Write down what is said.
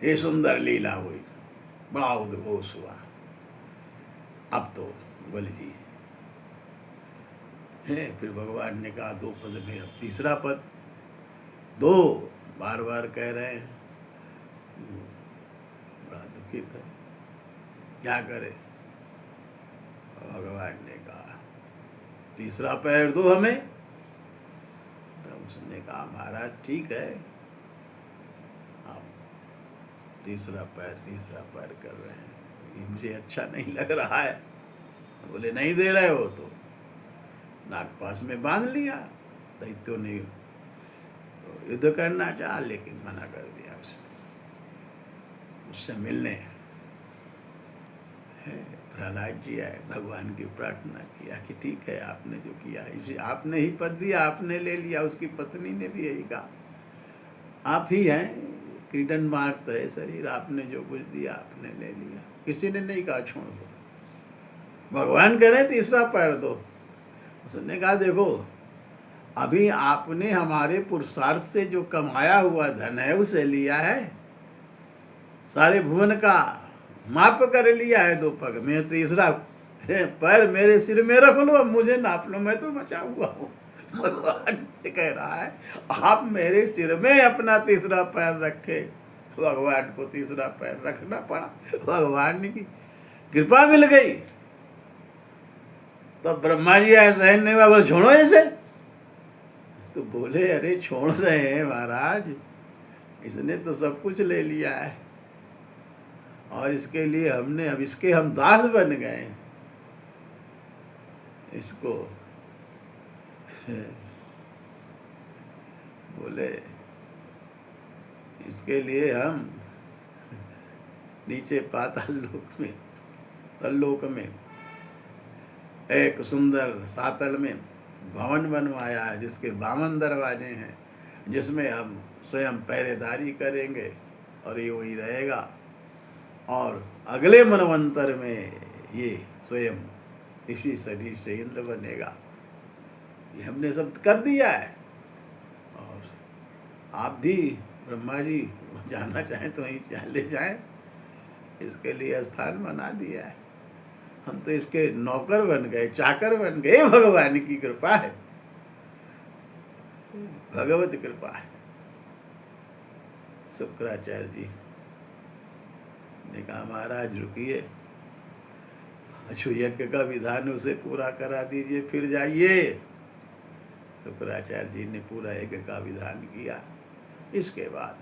ये सुंदर लीला हुई, बड़ा उद्घोष हुआ। अब तो बोले जी है। फिर भगवान ने कहा 2 पद में अब तीसरा पद दो, बार बार कह रहे हैं। बड़ा दुखित है, क्या करे। भगवान ने कहा तीसरा पैर दो हमें। तब उसने कहा महाराज ठीक है, आप तीसरा पैर कर रहे हैं, ये मुझे अच्छा नहीं लग रहा है। बोले नहीं दे रहे हो तो नागपाश में बांध लिया। दैत्यों ने युद्ध करना चाहा लेकिन मना कर दिया उससे मिलने। प्रहलाद जी आए, भगवान की प्रार्थना किया कि ठीक है आपने जो किया, इसे आपने ही पद दिया, आपने ले लिया। उसकी पत्नी ने भी यही कहा, आप ही हैं, कीटन मारता है शरीर, आपने जो कुछ दिया आपने ले लिया। किसी ने नहीं कहा छोड़ दो। भगवान कह रहे तीसरा पैर दो। उसने कहा देखो अभी आपने हमारे पुरुषार्थ से जो कमाया हुआ धन है उसे लिया है, सारे भुवन का माप कर लिया है 2 पग में। तीसरा पैर मेरे सिर में रख लो, अब मुझे नाप लो, मैं तो बचा हुआ हूँ। भगवान से कह रहा है आप मेरे सिर में अपना तीसरा पैर रखे। भगवान को तीसरा पैर रखना पड़ा, भगवान की कृपा मिल गई। तो ब्रह्मा जी आए, सहन नहीं हुआ, बोले छोड़ो इसे। तो बोले अरे छोड़ रहे हैं महाराज, इसने तो सब कुछ ले लिया है और इसके लिए हमने, अब इसके हम दास बन गए। इसको बोले इसके लिए हम नीचे पाताल लोक में, तल्लोक में एक सुंदर सातल में भवन बनवाया है जिसके 52 दरवाजे हैं, जिसमें हम स्वयं पहरेदारी करेंगे और ये वही रहेगा। और अगले मनवंतर में ये स्वयं इसी शरीर से इंद्र बनेगा। ये हमने सब कर दिया है। और आप भी ब्रह्मा जी जाना चाहें तो वहीं ले जाएं, इसके लिए स्थान बना दिया है। हम तो इसके नौकर बन गए, चाकर बन गए। भगवान की कृपा है, भगवत कृपा है। शुक्राचार्य जी ने कहा महाराज रुकिए, जो यज्ञ का विधान उसे पूरा करा दीजिए फिर जाइए। शुक्राचार्य जी ने पूरा यज्ञ का विधान किया। इसके बाद